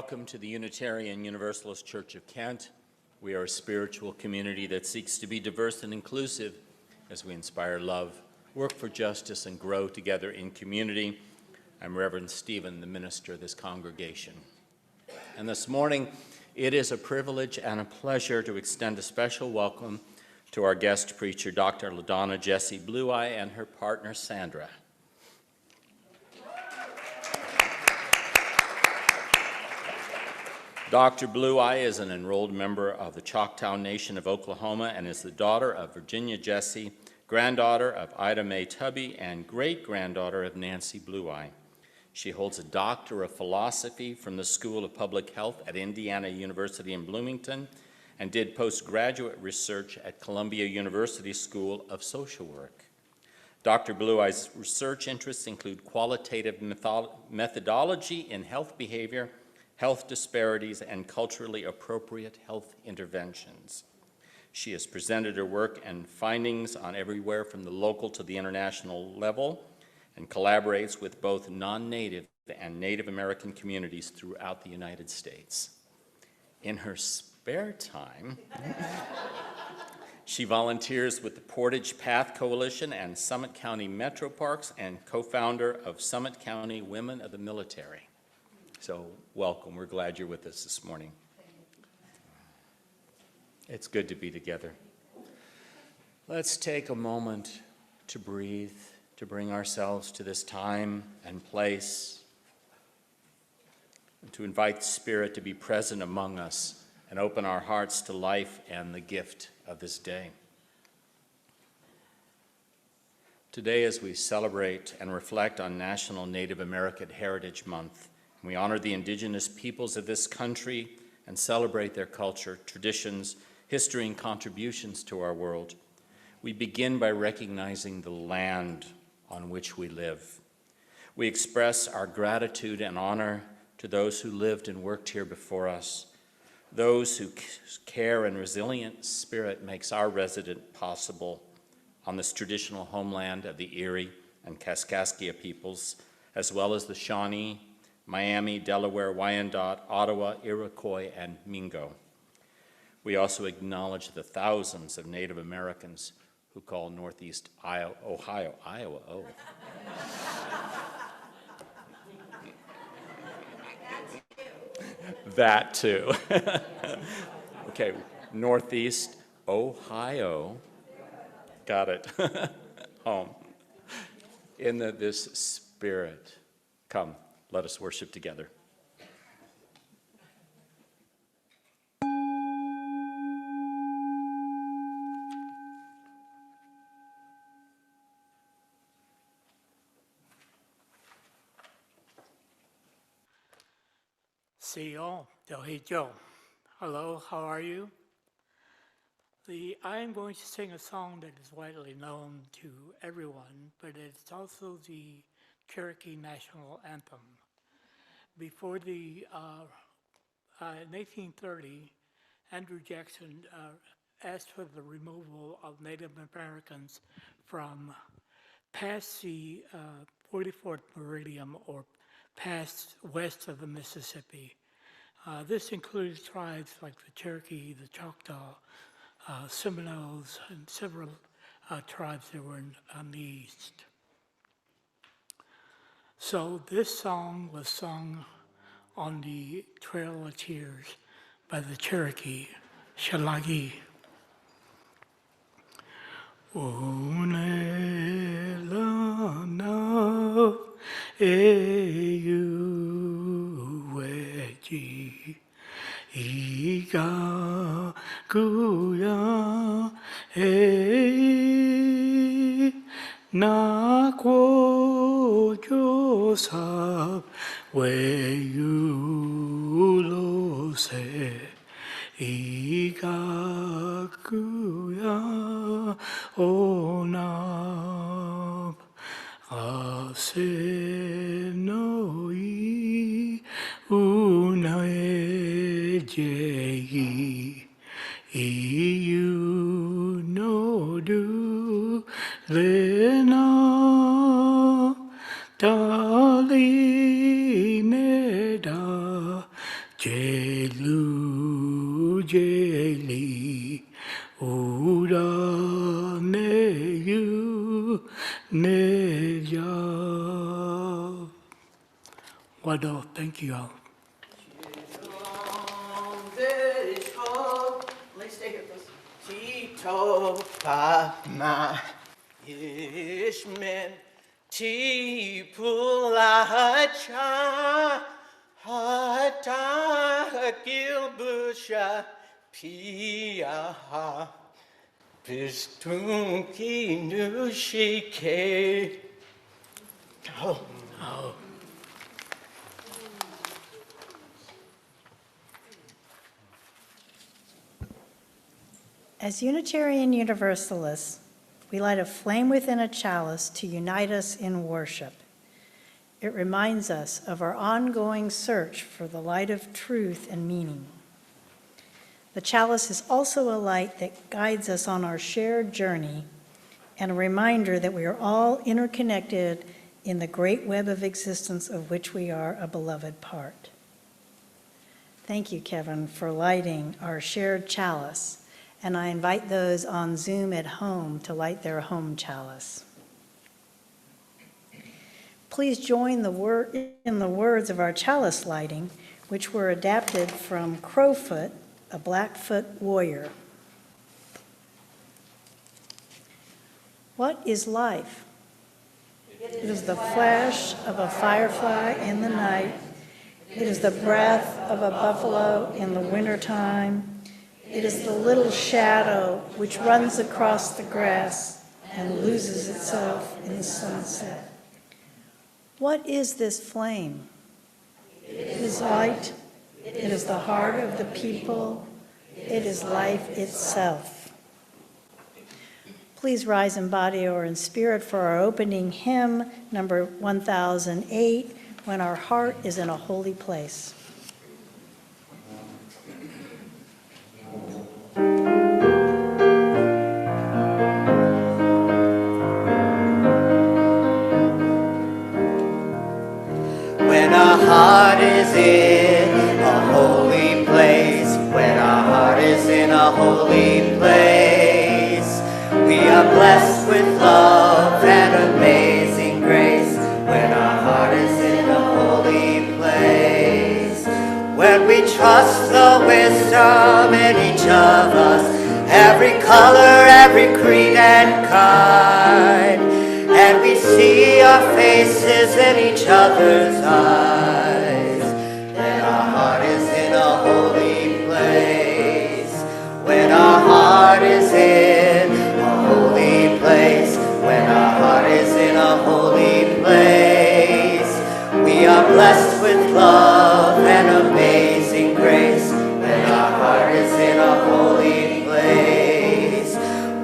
Welcome to the Unitarian Universalist Church of Kent. We are a spiritual community that seeks to be diverse and inclusive as we inspire love, work for justice, and grow together in community. I'm Reverend Stephen, the minister of this congregation. And this morning, it is a privilege and a pleasure to extend a special welcome to our guest preacher, Dr. LaDonna Jessie Blue Eye, and her partner, Sandra. Dr. Blue Eye is an enrolled member of the Choctaw Nation of Oklahoma and is the daughter of Virginia Jessie, granddaughter of Ida Mae Tubby, and great-granddaughter of Nancy Blue Eye. She holds a Doctor of Philosophy from the School of Public Health at Indiana University in Bloomington and did postgraduate research at Columbia University School of Social Work. Dr. Blue Eye's research interests include qualitative methodology in health behavior, health disparities, and culturally appropriate health interventions. She has presented her work and findings on everywhere from the local to the international level and collaborates with both non-Native and Native American communities throughout the United States. In her spare time, she volunteers with the Portage Path Coalition and Summit County Metro Parks and co-founder of Summit County Women of the Military. So welcome, we're glad you're with us this morning. It's good to be together. Let's take a moment to breathe, to bring ourselves to this time and place, and to invite Spirit to be present among us and open our hearts to life and the gift of this day. Today, as we celebrate and reflect on National Native American Heritage Month, we honor the indigenous peoples of this country and celebrate their culture, traditions, history, and contributions to our world. We begin by recognizing the land on which we live. We express our gratitude and honor to those who lived and worked here before us, those whose care and resilient spirit makes our residence possible on this traditional homeland of the Erie and Kaskaskia peoples, as well as the Shawnee, Miami, Delaware, Wyandot, Ottawa, Iroquois, and Mingo. We also acknowledge the thousands of Native Americans who call Northeast Ohio, oh. That too. Okay, Northeast Ohio, got it, home. In this spirit, come. Let us worship together. Joy Harjo. Hello, how are you? I am going to sing a song that is widely known to everyone, but it's also the Cherokee National Anthem. Before in 1830, Andrew Jackson asked for the removal of Native Americans from past the 44th meridian or past west of the Mississippi. This includes tribes like the Cherokee, the Choctaw, Seminoles, and several tribes that were on the east. So this song was sung on the Trail of Tears by the Cherokee, Shalagi. Unelana eyuweji iga guya ei na kwo josap weyulo se iga guya onap asenoi unaejei iu no du lena dali neda Jelu jeli ura neyu neja. Wado, thank you all. Let's stay here, please. Tito Pama Ishmin Tipulacha Hata Gilbusha Pia Pistunki Nushike. Oh. As Unitarian Universalists, we light a flame within a chalice to unite us in worship. It reminds us of our ongoing search for the light of truth and meaning. The chalice is also a light that guides us on our shared journey and a reminder that we are all interconnected in the great web of existence of which we are a beloved part. Thank you, Kevin, for lighting our shared chalice. And I invite those on Zoom at home to light their home chalice. Please join in the words of our chalice lighting, which were adapted from Crowfoot, a Blackfoot warrior. What is life? It is the flash of a firefly in the night. It is the breath of a buffalo in the wintertime. It is the little shadow which runs across the grass and loses itself in the sunset. What is this flame? It is light. It is the heart of the people. It is life itself. Please rise in body or in spirit for our opening hymn, number 1008, When Our Heart is in a Holy Place. When our heart is in a holy place, when our heart is in a holy place, we are blessed with love and amazing grace. When our heart is in a holy place, when we trust the wisdom in each of us, every color, every creed and kind, and we see our faces in each other's eyes, then our heart is in a holy place. When our heart is in a holy place, when our heart is in a holy place, we are blessed with love and amazing grace. When our heart is in a holy place,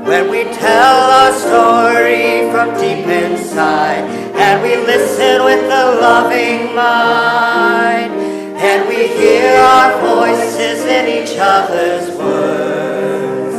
when we tell our story from deep inside, and we listen with a loving mind, and we hear our voices in each other's words,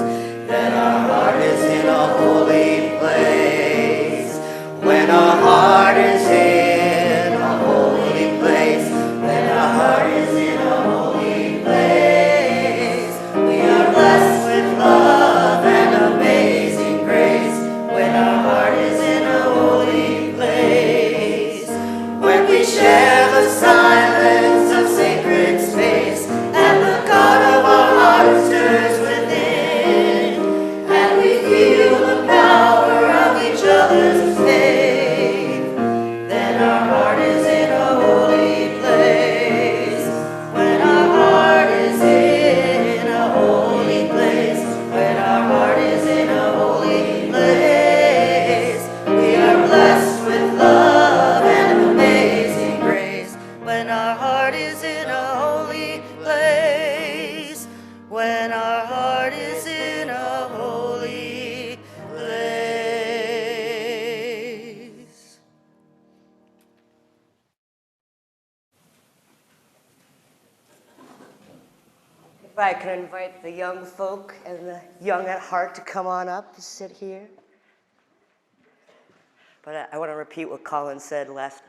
then our heart is in a holy place. When our heart is in a holy place, when our heart is in a holy place, we are blessed with love and amazing grace. When our heart is in a holy place, when we share the silence of sacred space, and the God of our hearts stirs within, and we feel the power of each other's faith, then our heart is in a holy place. When our heart is in a holy place, when our heart is in a holy place, we are blessed with love and amazing grace. When our heart is in a holy place, when our heart is in a holy place. If I could invite the young folk and the young at heart to come on up and sit here. But I want to repeat what Colleen said last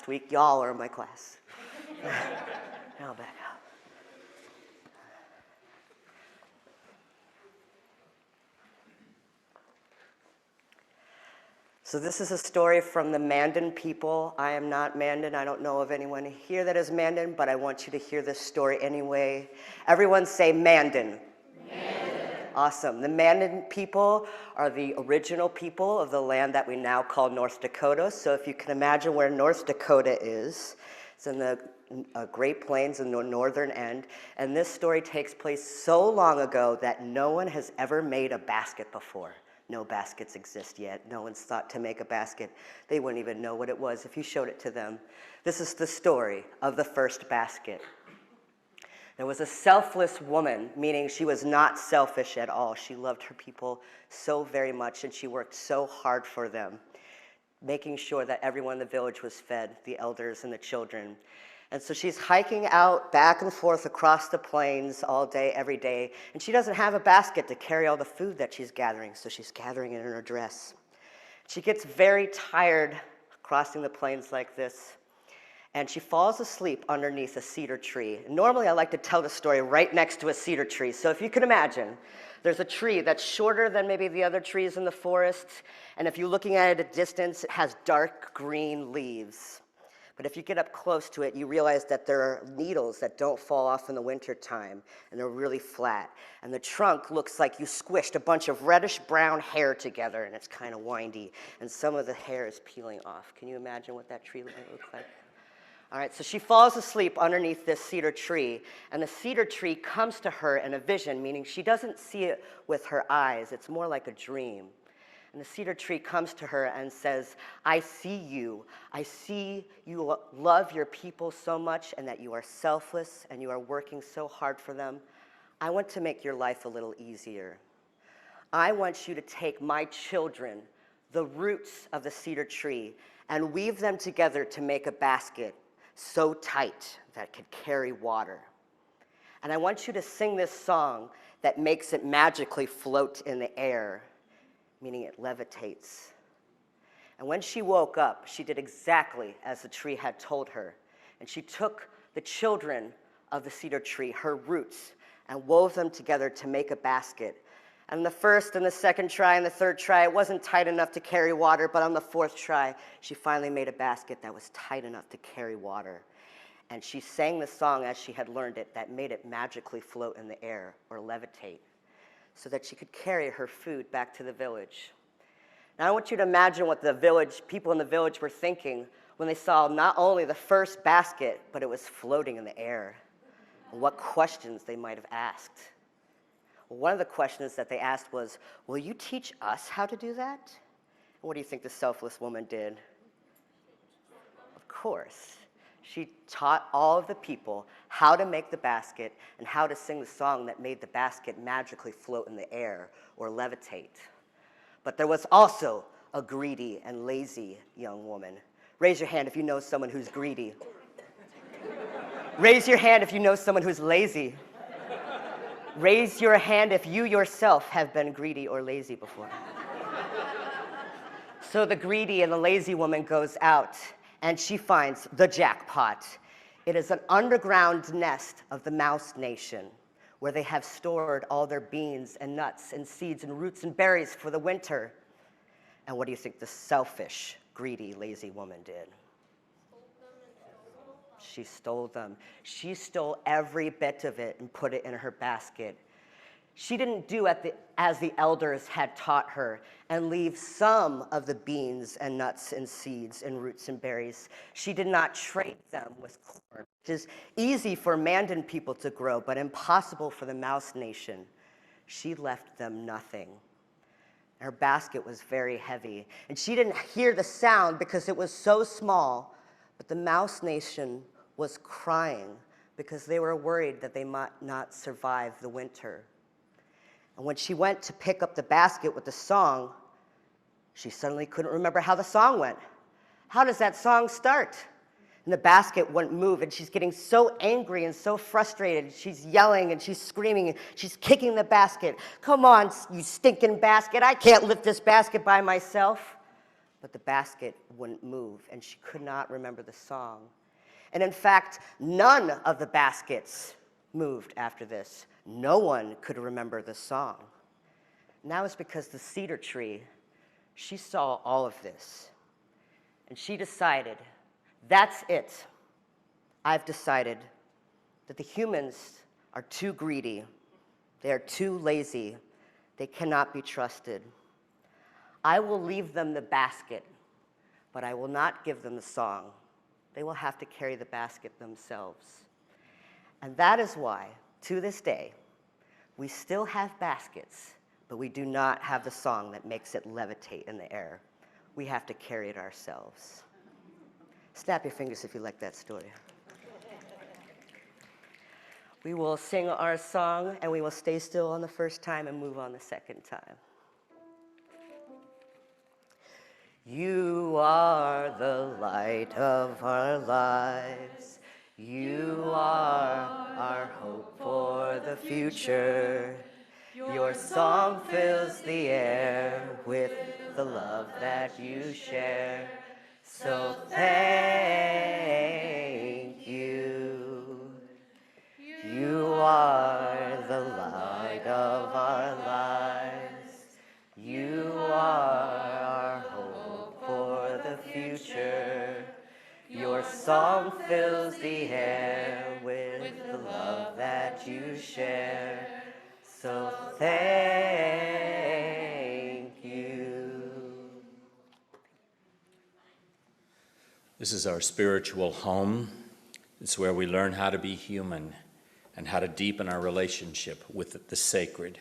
week. Y'all are my class. Now back up. So this is a story from the Mandan people. I am not Mandan. I don't know of anyone here that is Mandan, but I want you to hear this story anyway. Everyone say Mandan. Mandan. Awesome. The Mandan people are the original people of the land that we now call North Dakota. So if you can imagine where North Dakota is, it's in the Great Plains in the northern end. And this story takes place so long ago that no one has ever made a basket before. No baskets exist yet. No one's thought to make a basket. They wouldn't even know what it was if you showed it to them. This is the story of the first basket. There was a selfless woman, meaning she was not selfish at all. She loved her people so very much, and she worked so hard for them, making sure that everyone in the village was fed, the elders and the children. And so she's hiking out back and forth across the plains all day, every day, and she doesn't have a basket to carry all the food that she's gathering, so she's gathering it in her dress. She gets very tired crossing the plains like this, and she falls asleep underneath a cedar tree. Normally, I like to tell the story right next to a cedar tree, so if you can imagine, there's a tree that's shorter than maybe the other trees in the forest, and if you're looking at it at a distance, it has dark green leaves. But if you get up close to it, you realize that there are needles that don't fall off in the wintertime, and they're really flat. And the trunk looks like you squished a bunch of reddish-brown hair together, and it's kind of windy, and some of the hair is peeling off. Can you imagine what that tree might look like? All right, so she falls asleep underneath this cedar tree, and the cedar tree comes to her in a vision, meaning she doesn't see it with her eyes. It's more like a dream. And the cedar tree comes to her and says, I see you. I see you love your people so much and that you are selfless and you are working so hard for them. I want to make your life a little easier. I want you to take my children, the roots of the cedar tree, and weave them together to make a basket so tight that it could carry water. And I want you to sing this song that makes it magically float in the air, meaning it levitates. And when she woke up, she did exactly as the tree had told her. And she took the children of the cedar tree, her roots, and wove them together to make a basket. And the first and the second try and the third try, it wasn't tight enough to carry water, but on the fourth try, she finally made a basket that was tight enough to carry water. And she sang the song as she had learned it that made it magically float in the air or levitate, so that she could carry her food back to the village. Now I want you to imagine what the people in the village were thinking when they saw not only the first basket, but it was floating in the air, and what questions they might have asked. Well, one of the questions that they asked was, will you teach us how to do that? And what do you think the selfless woman did? Of course. She taught all of the people how to make the basket and how to sing the song that made the basket magically float in the air or levitate. But there was also a greedy and lazy young woman. Raise your hand if you know someone who's greedy. Raise your hand if you know someone who's lazy. Raise your hand if you yourself have been greedy or lazy before. So the greedy and the lazy woman goes out, and she finds the jackpot. It is an underground nest of the Mouse Nation, where they have stored all their beans and nuts and seeds and roots and berries for the winter. And what do you think the selfish, greedy, lazy woman did? She stole them. She stole every bit of it and put it in her basket. She didn't do as the elders had taught her and leave some of the beans and nuts and seeds and roots and berries. She did not trade them with corn, which is easy for Mandan people to grow, but impossible for the Mouse Nation. She left them nothing. Her basket was very heavy, and she didn't hear the sound because it was so small, but the Mouse Nation was crying because they were worried that they might not survive the winter. And when she went to pick up the basket with the song, she suddenly couldn't remember how the song went. How does that song start? And the basket wouldn't move, and she's getting so angry and so frustrated. She's yelling and she's screaming and she's kicking the basket. Come on, you stinking basket. I can't lift this basket by myself. But the basket wouldn't move, and she could not remember the song. And in fact, none of the baskets moved after this. No one could remember the song. And that was because the cedar tree She saw all of this, and she decided, that's it. I've decided that the humans are too greedy. They are too lazy. They cannot be trusted. I will leave them the basket, but I will not give them the song. They will have to carry the basket themselves. And that is why, to this day, we still have baskets, but we do not have the song that makes it levitate in the air. We have to carry it ourselves. Snap your fingers if you like that story. We will sing our song, and we will stay still on the first time and move on the second time. You are the light of our lives. You are our hope for the future. Your song fills the air with the love that you share. So thank you. You are the light of our lives. You are our hope for the future. Your song fills the air with the love that you share. So thank you. This is our spiritual home. It's where we learn how to be human and how to deepen our relationship with the sacred.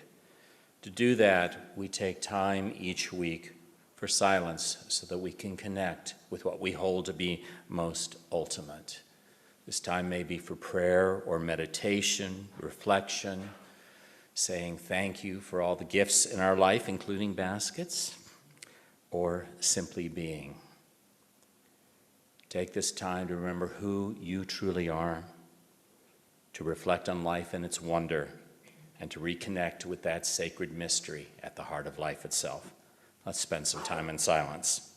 To do that, we take time each week for silence so that we can connect with what we hold to be most ultimate. This time may be for prayer or meditation, reflection, saying thank you for all the gifts in our life, including baskets, or simply being. Take this time to remember who you truly are, to reflect on life and its wonder, and to reconnect with that sacred mystery at the heart of life itself. Let's spend some time in silence.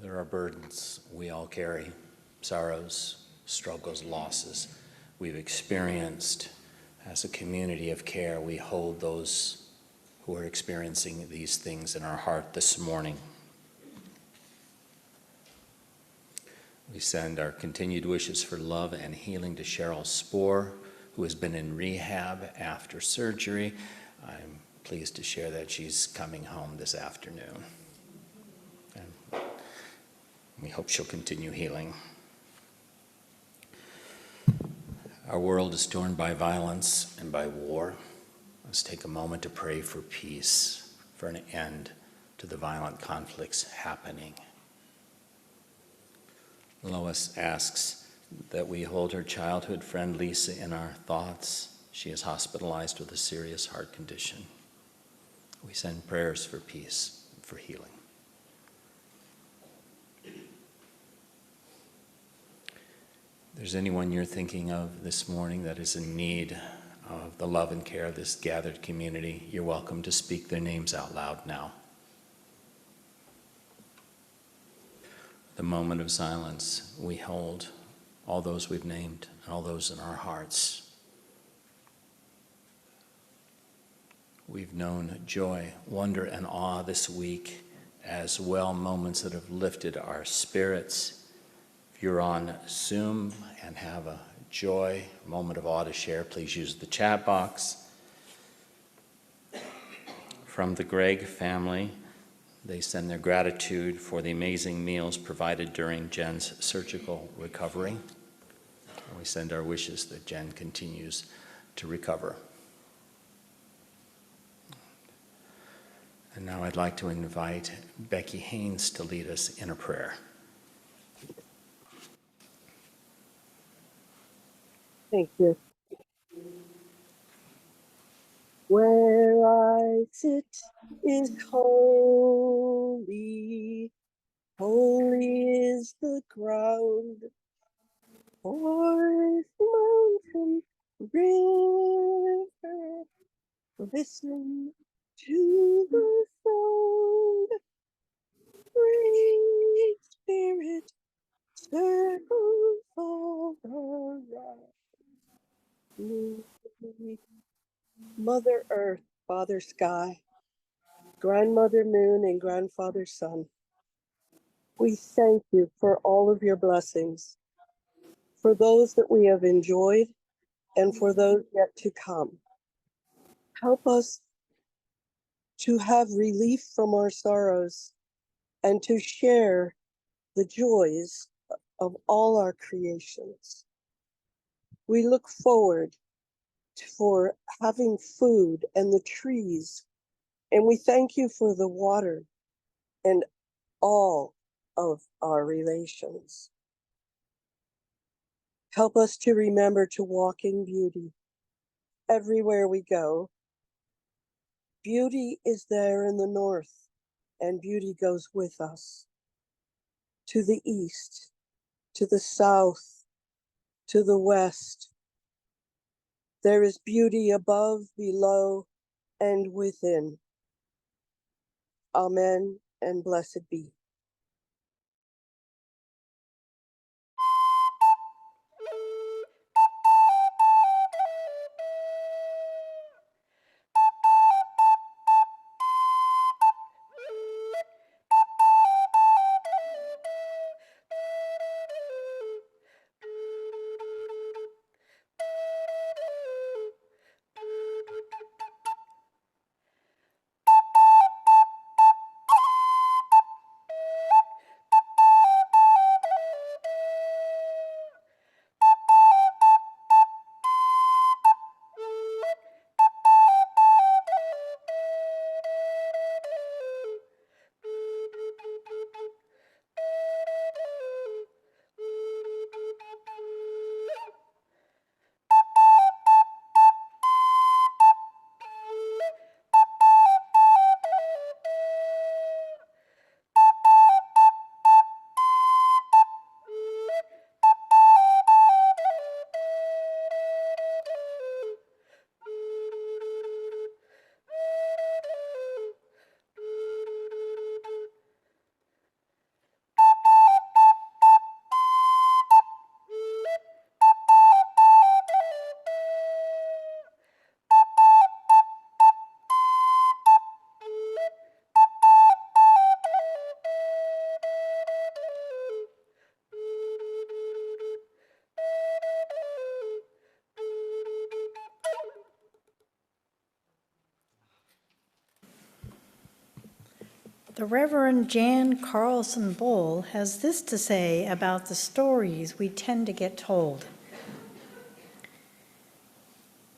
There are burdens we all carry, sorrows, struggles, losses we've experienced. As a community of care, we hold those who are experiencing these things in our heart this morning. We send our continued wishes for love and healing to Cheryl Spohr, who has been in rehab after surgery. I'm pleased to share that she's coming home this afternoon. And we hope she'll continue healing. Our world is torn by violence and by war. Let's take a moment to pray for peace, for an end to the violent conflicts happening. Lois asks that we hold her childhood friend Lisa in our thoughts. She is hospitalized with a serious heart condition. We send prayers for peace, for healing. If there's anyone you're thinking of this morning that is in need of the love and care of this gathered community, you're welcome to speak their names out loud now. The moment of silence, we hold all those we've named and all those in our hearts. We've known joy, wonder, and awe this week, as well moments that have lifted our spirits. If you're on Zoom and have a joy, moment of awe to share, please use the chat box. From the Gregg family, they send their gratitude for the amazing meals provided during Jen's surgical recovery. We send our wishes that Jen continues to recover. And now I'd like to invite Becky Haynes to lead us in a prayer. Thank you. Where I sit is holy, holy is the ground. Forest, mountain, river, listen to the sound. Great Spirit, circles all around me. Mother Earth, Father Sky, Grandmother Moon, and Grandfather Sun, we thank you for all of your blessings, for those that we have enjoyed and for those yet to come. Help us to have relief from our sorrows and to share the joys of all our creations. We look forward for having food and the trees, and we thank you for the water and all of our relations. Help us to remember to walk in beauty everywhere we go. Beauty is there in the north, and beauty goes with us. To the east, to the south, to the west. There is beauty above, below, and within. Amen, and blessed be. The Reverend Jan Carlson Bowl has this to say about the stories we tend to get told.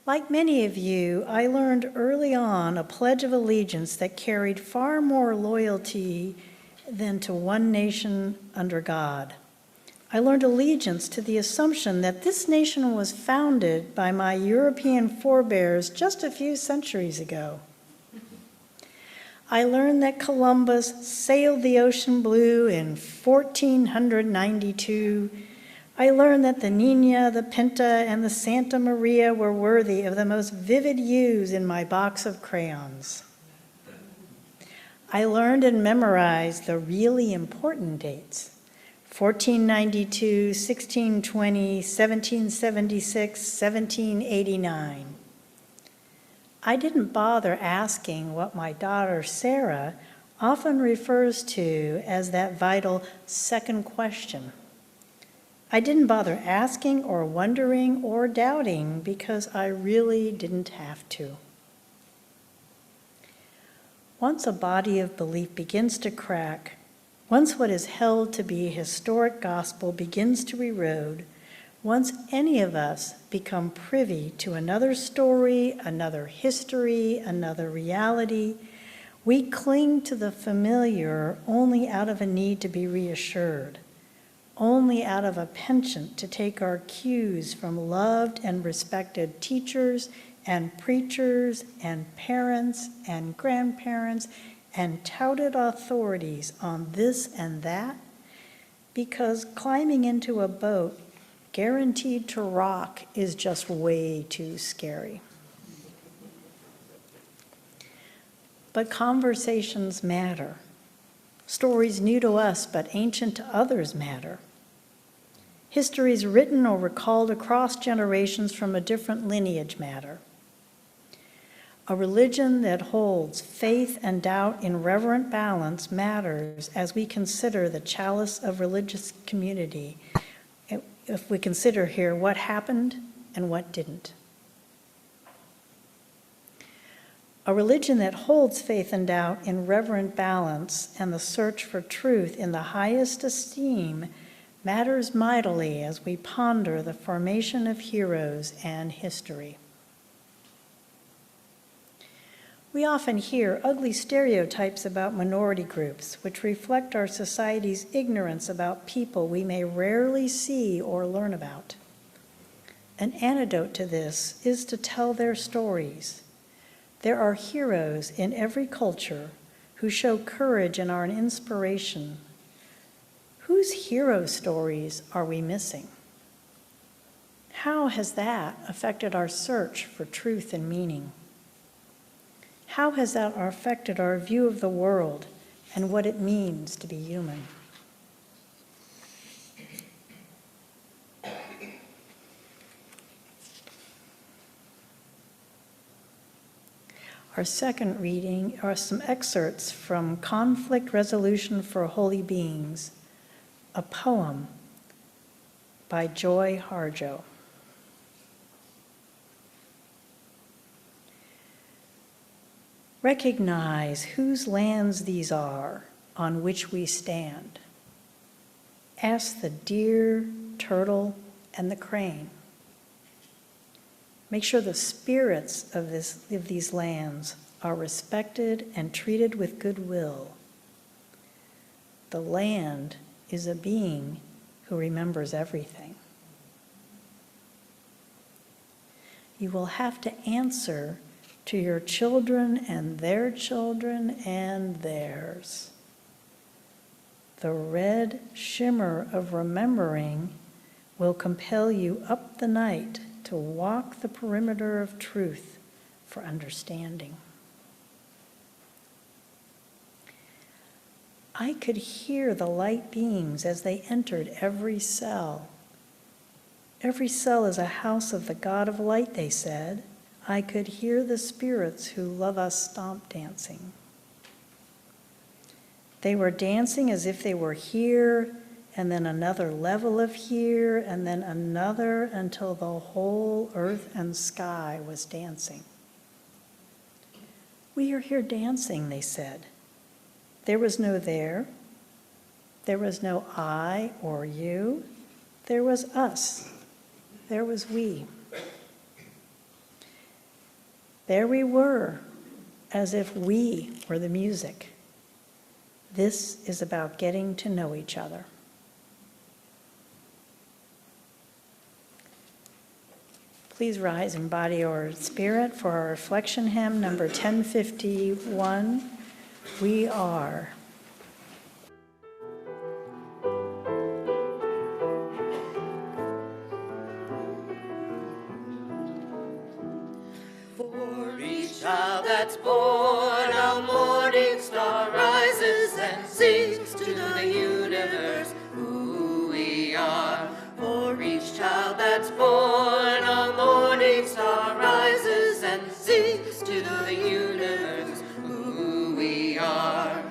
Like many of you, I learned early on a pledge of allegiance that carried far more loyalty than to one nation under God. I learned allegiance to the assumption that this nation was founded by my European forebears just a few centuries ago. I learned that Columbus sailed the ocean blue in 1492. I learned that the Nina, the Pinta, and the Santa Maria were worthy of the most vivid hues in my box of crayons. I learned and memorized the really important dates: 1492, 1620, 1776, 1789. I didn't bother asking what my daughter Sarah often refers to as that vital second question. I didn't bother asking or wondering or doubting because I really didn't have to. Once a body of belief begins to crack, once what is held to be a historic gospel begins to erode, once any of us become privy to another story, another history, another reality, we cling to the familiar only out of a need to be reassured, only out of a penchant to take our cues from loved and respected teachers and preachers and parents and grandparents and touted authorities on this and that, because climbing into a boat guaranteed to rock is just way too scary. But conversations matter. Stories new to us but ancient to others matter. Histories written or recalled across generations from a different lineage matter. A religion that holds faith and doubt in reverent balance matters as we consider the chalice of religious community, if we consider here what happened and what didn't. A religion that holds faith and doubt in reverent balance and the search for truth in the highest esteem matters mightily as we ponder the formation of heroes and history. We often hear ugly stereotypes about minority groups, which reflect our society's ignorance about people we may rarely see or learn about. An antidote to this is to tell their stories. There are heroes in every culture who show courage and are an inspiration. Whose hero stories are we missing? How has that affected our search for truth and meaning? How has that affected our view of the world and what it means to be human? Our second reading are some excerpts from Conflict Resolution for Holy Beings, a poem by Joy Harjo. Recognize whose lands these are on which we stand. Ask the deer, turtle, and the crane. Make sure the spirits of these lands are respected and treated with goodwill. The land is a being who remembers everything. You will have to answer to your children and their children and theirs. The red shimmer of remembering will compel you up the night to walk the perimeter of truth for understanding. I could hear the light beings as they entered every cell. Every cell is a house of the God of light, they said. I could hear the spirits who love us stomp dancing. They were dancing as if they were here, and then another level of here, and then another, until the whole earth and sky was dancing. We are here dancing, they said. There was no there. There was no I or you. There was us. There was we. There we were, as if we were the music. This is about getting to know each other. Please rise in body or spirit for our reflection hymn, number 1051, We Are. For each child that's born, a morning star rises and sings to the universe who we are. For each child that's born, a morning star rises and sings to the universe who we are.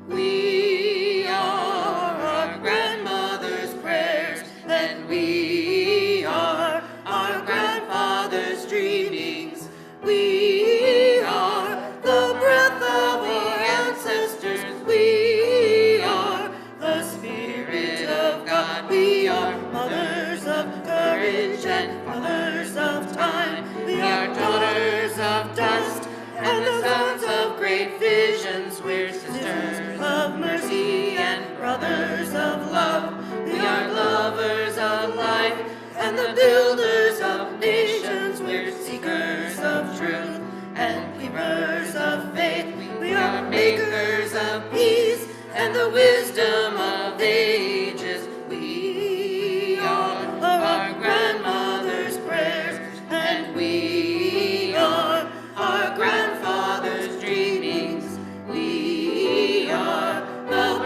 We are our grandmother's prayers, and we are our grandfather's dreamings. We are the breath of our ancestors. We are the Spirit of God. We are mothers of courage and mothers of time. We are daughters of dust and the sons of great visions. We're sisters of mercy and brothers of love. We are lovers of life and the builders of nations. We're seekers of truth and keepers of faith. We are makers of peace and the wisdom of ages. We are our grandmother's prayers, and we are our grandfather's dreamings. We are the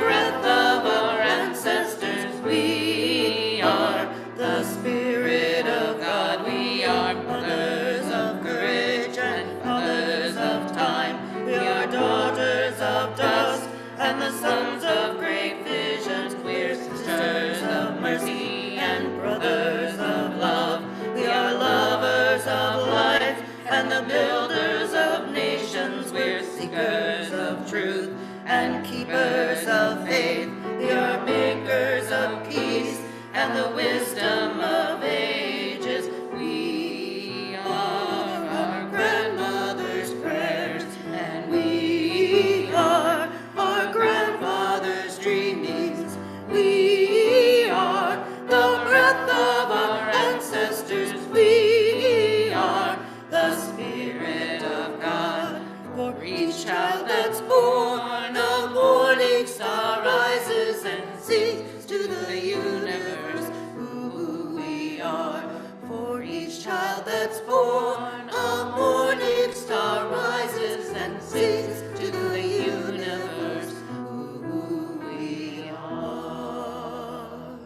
and the sons of great visions. We're sisters of mercy and brothers of love. We are lovers of life and the builders of nations. We're seekers of truth and keepers of faith. We are makers of peace and the wisdom of ages. We are our grandmother's prayers, and we are our grandfather's dreamings. We are the breath of our ancestors. We are the Spirit of God. For each child that's born, a morning star rises and sings to the universe who we are. For each child that's born, a morning star rises and sings to the universe who we are.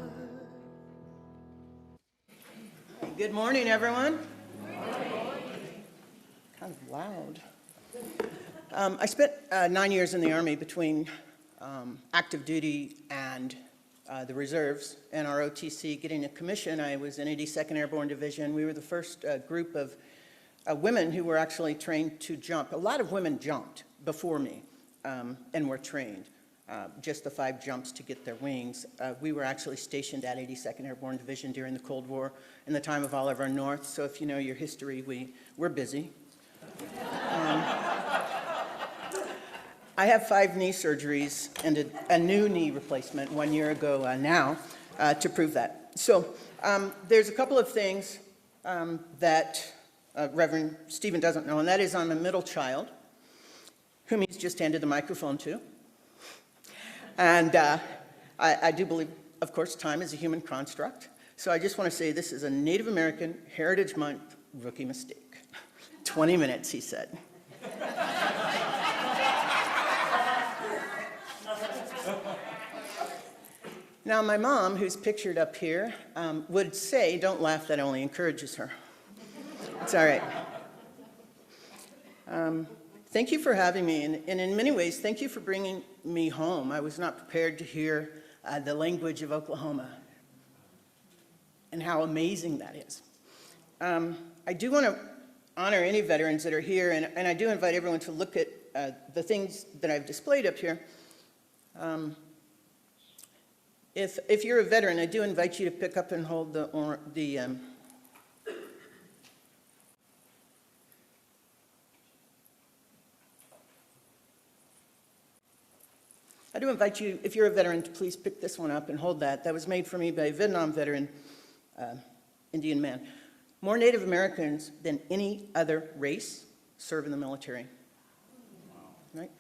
Good morning, everyone. Kind of loud. I spent 9 years in the Army between active duty and the reserves and our OTC. Getting a commission, I was in 82nd Airborne Division. We were the first group of women who were actually trained to jump. A lot of women jumped before me and were trained. Just the 5 jumps to get their wings. We were actually stationed at 82nd Airborne Division during the Cold War in the time of Oliver North. So if you know your history, we're busy. I have 5 knee surgeries and a new knee replacement 1 year ago now to prove that. So there's a couple of things that Reverend Stephen doesn't know, and that is I'm a middle child, whom he's just handed the microphone to. And I do believe, of course, time is a human construct. So I just want to say this is a Native American Heritage Month rookie mistake. 20 minutes, he said. Now, my mom, who's pictured up here, would say, don't laugh, that only encourages her. It's all right. Thank you for having me, and in many ways, thank you for bringing me home. I was not prepared to hear the language of Oklahoma and how amazing that is. I do want to honor any veterans that are here, and I do invite everyone to look at the things that I've displayed up here. If you're a veteran, I do invite you to pick up and hold I do invite you, if you're a veteran, to please pick this one up and hold that. That was made for me by a Vietnam veteran, Indian man. More Native Americans than any other race serve in the military. Right?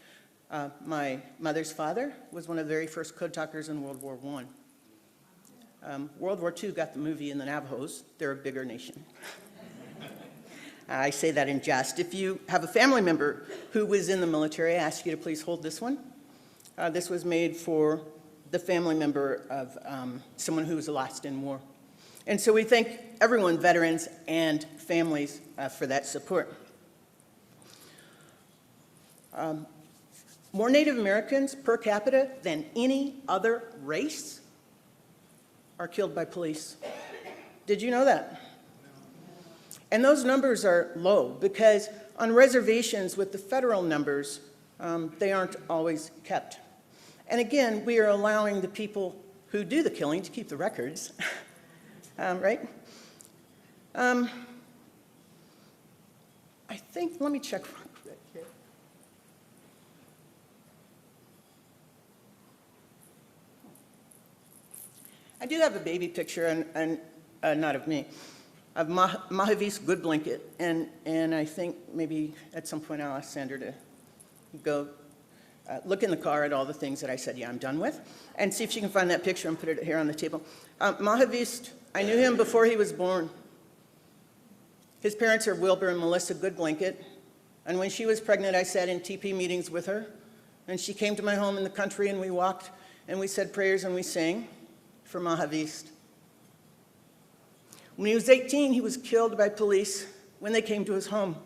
My mother's father was one of the very first code talkers in World War I. World War II got the movie in the Navajos. They're a bigger nation. I say that in jest. If you have a family member who was in the military, I ask you to please hold this one. This was made for the family member of someone who was lost in war. And so we thank everyone, veterans and families, for that support. More Native Americans per capita than any other race are killed by police. Did you know that? And those numbers are low because on reservations with the federal numbers, they aren't always kept. And again, we are allowing the people who do the killing to keep the records, right? I think, let me check real quick here. I do have a baby picture, and not of me, of Mahavis Good Blanket, and I think maybe at some point I'll ask Sandra to go look in the car at all the things that I said, yeah, I'm done with, and see if she can find that picture and put it here on the table. Mahavis, I knew him before he was born. His parents are Wilbur and Melissa Good Blanket, and when she was pregnant, I sat in TP meetings with her, and she came to my home in the country, and we walked, and we said prayers, and we sang for Mahavis. When he was 18, he was killed by police when they came to his home.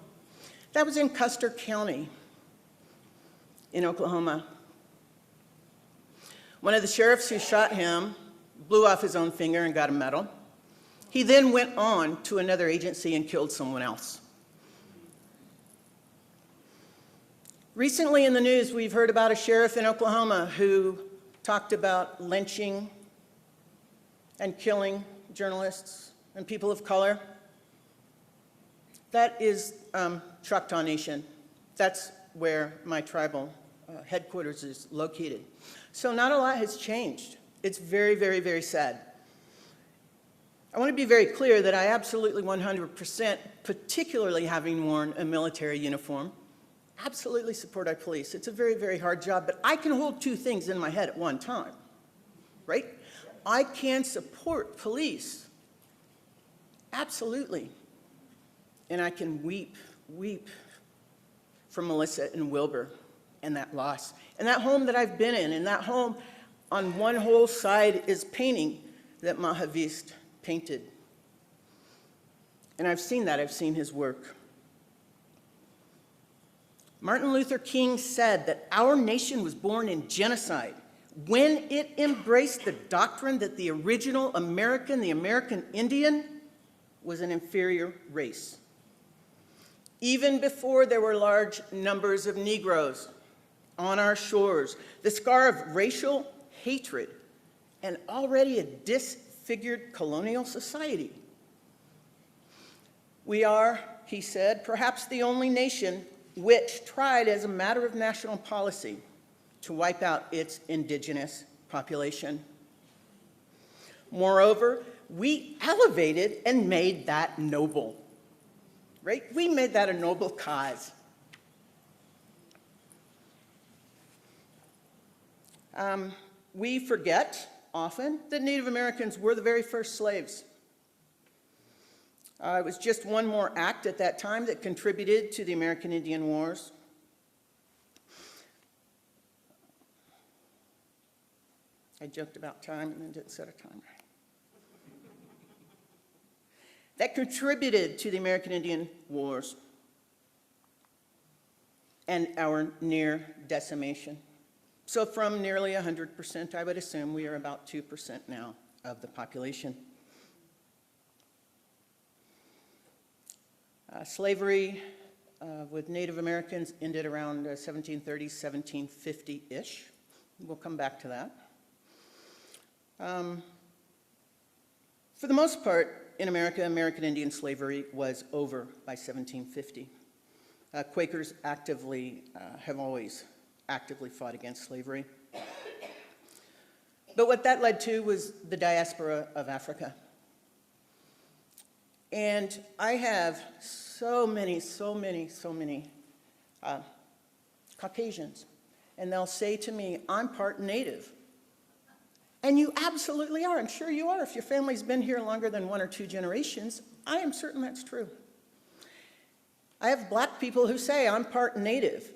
That was in Custer County in Oklahoma. One of the sheriffs who shot him blew off his own finger and got a medal. He then went on to another agency and killed someone else. Recently in the news, we've heard about a sheriff in Oklahoma who talked about lynching and killing journalists and people of color. That is Choctaw Nation. That's where my tribal headquarters is located. So not a lot has changed. It's very, very, very sad. I want to be very clear that I absolutely 100%, particularly having worn a military uniform, absolutely support our police. It's a very, very hard job, but I can hold two things in my head at one time, right? I can support police, absolutely. And I can weep for Melissa and Wilbur and that loss. And that home that I've been in, and that home on one whole side is painting that Mahavist painted. And I've seen that, I've seen his work. Martin Luther King said that our nation was born in genocide when it embraced the doctrine that the original American, the American Indian, was an inferior race. Even before there were large numbers of Negroes on our shores, the scar of racial hatred and already a disfigured colonial society. We are, he said, perhaps the only nation which tried as a matter of national policy to wipe out its indigenous population. Moreover, we elevated and made that noble, right? We made that a noble cause. We forget often that Native Americans were the very first slaves. It was just one more act at that time that contributed to the American Indian Wars. I joked about time and then didn't set a timer. That contributed to the American Indian Wars and our near decimation. So from nearly 100%, I would assume we are about 2% now of the population. Slavery with Native Americans ended around 1730, 1750-ish. We'll come back to that. For the most part, in America, American Indian slavery was over by 1750. Quakers have always actively fought against slavery. But what that led to was the diaspora of Africa. And I have so many Caucasians, and they'll say to me, I'm part Native. And you absolutely are. I'm sure you are. If your family's been here longer than 1 or 2 generations, I am certain that's true. I have black people who say I'm part Native.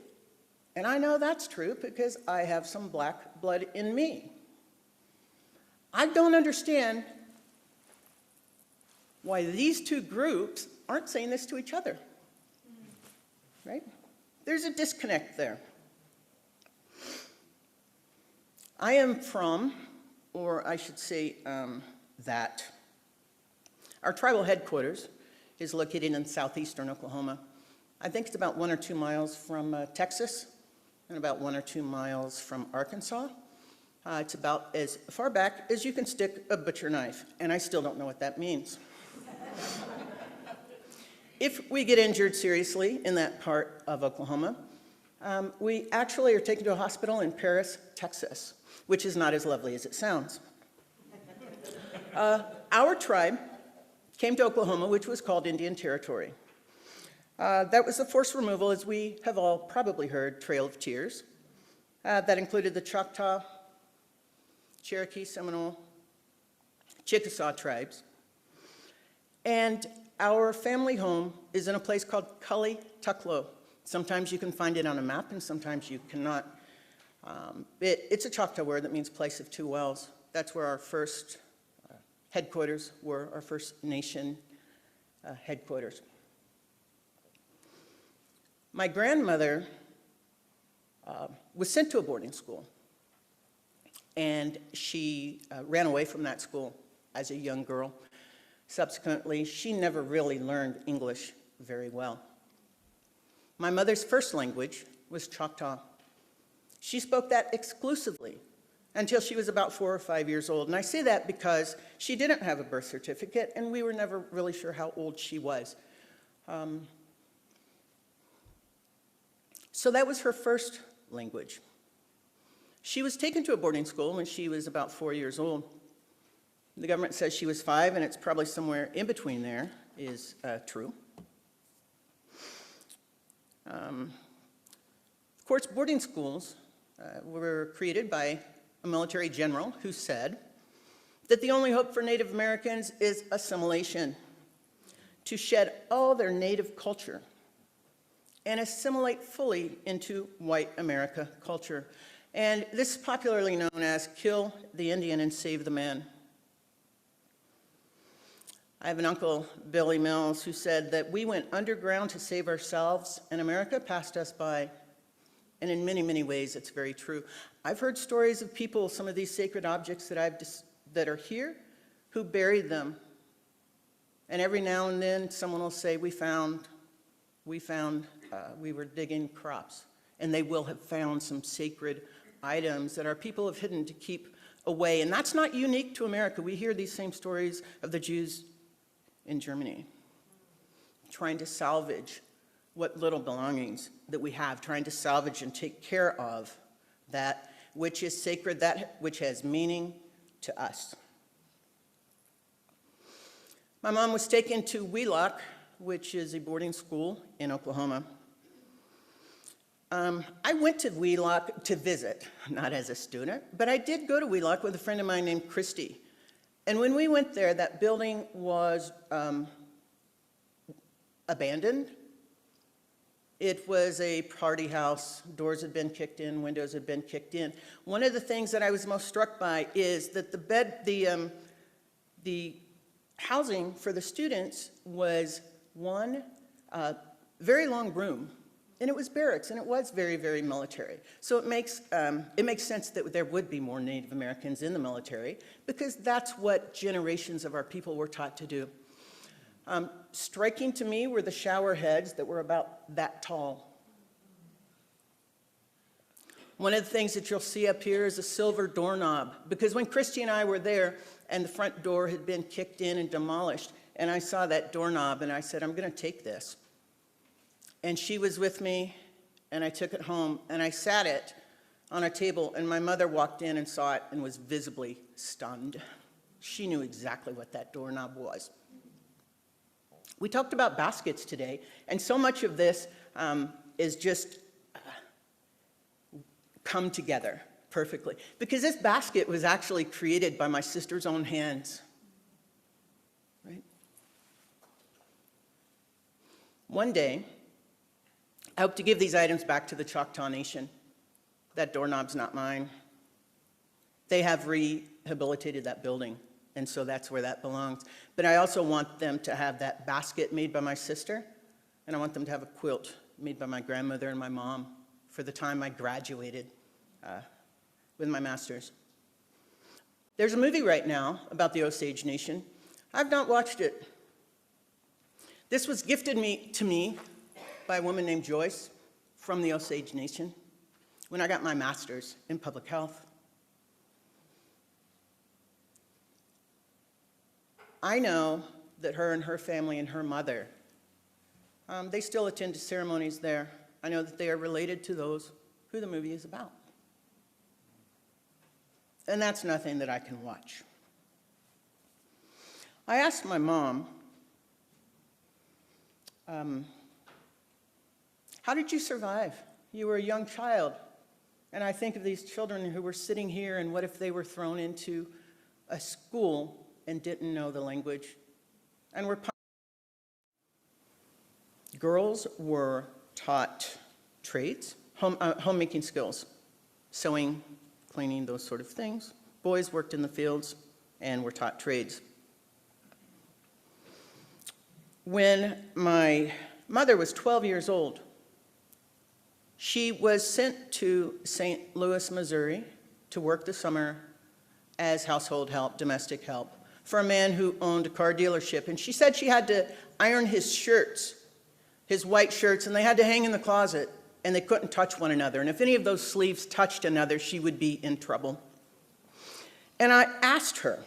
And I know that's true because I have some black blood in me. I don't understand why these two groups aren't saying this to each other, right? There's a disconnect there. I am from, or I should say that, our tribal headquarters is located in southeastern Oklahoma. I think it's about 1 or 2 miles from Texas and about 1 or 2 miles from Arkansas. It's about as far back as you can stick a butcher knife, and I still don't know what that means. If we get injured seriously in that part of Oklahoma, we actually are taken to a hospital in Paris, Texas, which is not as lovely as it sounds. Our tribe came to Oklahoma, which was called Indian Territory. That was the forced removal, as we have all probably heard, Trail of Tears. That included the Choctaw, Cherokee, Seminole, Chickasaw tribes. And our family home is in a place called Cully Tucklow. Sometimes you can find it on a map and sometimes you cannot. It's a Choctaw word that means place of 2 wells. That's where our first headquarters were, our First Nation headquarters. My grandmother was sent to a boarding school. and she ran away from that school as a young girl. Subsequently, she never really learned English very well. My mother's first language was Choctaw. She spoke that exclusively until she was about 4 or 5 years old. And I say that because she didn't have a birth certificate, and we were never really sure how old she was. So that was her first language. She was taken to a boarding school when she was about 4 years old. The government says she was 5, and it's probably somewhere in between there is true. Of course, boarding schools were created by a military general who said that the only hope for Native Americans is assimilation, to shed all their native culture and assimilate fully into white America culture. And this is popularly known as kill the Indian and save the man. I have an uncle, Billy Mills, who said that we went underground to save ourselves, and America passed us by. And in many, many ways, it's very true. I've heard stories of people, some of these sacred objects that are here, who buried them. And every now and then, someone will say, we were digging crops. And they will have found some sacred items that our people have hidden to keep away. And that's not unique to America. We hear these same stories of the Jews in Germany, trying to salvage what little belongings that we have, trying to salvage and take care of that which is sacred, that which has meaning to us. My mom was taken to Wheelock, which is a boarding school in Oklahoma. I went to Wheelock to visit, not as a student, but I did go to Wheelock with a friend of mine named Christy. And when we went there, that building was abandoned. It was a party house. Doors had been kicked in, windows had been kicked in. One of the things that I was most struck by is that the housing for the students was one very long room, and it was barracks, and it was very, very military. So it makes sense that there would be more Native Americans in the military, because that's what generations of our people were taught to do. Striking to me were the shower heads that were about that tall. One of the things that you'll see up here is a silver doorknob, because when Christy and I were there and the front door had been kicked in and demolished, and I saw that doorknob and I said, I'm going to take this. And she was with me, and I took it home, and I sat it on a table, and my mother walked in and saw it and was visibly stunned. She knew exactly what that doorknob was. We talked about baskets today, and so much of this is just come together perfectly. Because this basket was actually created by my sister's own hands. Right? One day, I hope to give these items back to the Choctaw Nation. That doorknob's not mine. They have rehabilitated that building, and so that's where that belongs. But I also want them to have that basket made by my sister, and I want them to have a quilt made by my grandmother and my mom for the time I graduated with my master's. There's a movie right now about the Osage Nation. I've not watched it. This was gifted to me by a woman named Joyce from the Osage Nation when I got my master's in public health. I know that her and her family and her mother, they still attend to ceremonies there. I know that they are related to those who the movie is about. And that's nothing that I can watch. I asked my mom, how did you survive? You were a young child. And I think of these children who were sitting here, and what if they were thrown into a school and didn't know the language and were girls were taught trades, homemaking skills, sewing, cleaning, those sort of things. Boys worked in the fields and were taught trades. When my mother was 12 years old, she was sent to St. Louis, Missouri to work the summer as household help, domestic help, for a man who owned a car dealership. And she said she had to iron his shirts, his white shirts, and they had to hang in the closet, and they couldn't touch one another. And if any of those sleeves touched another, she would be in trouble. And I asked her,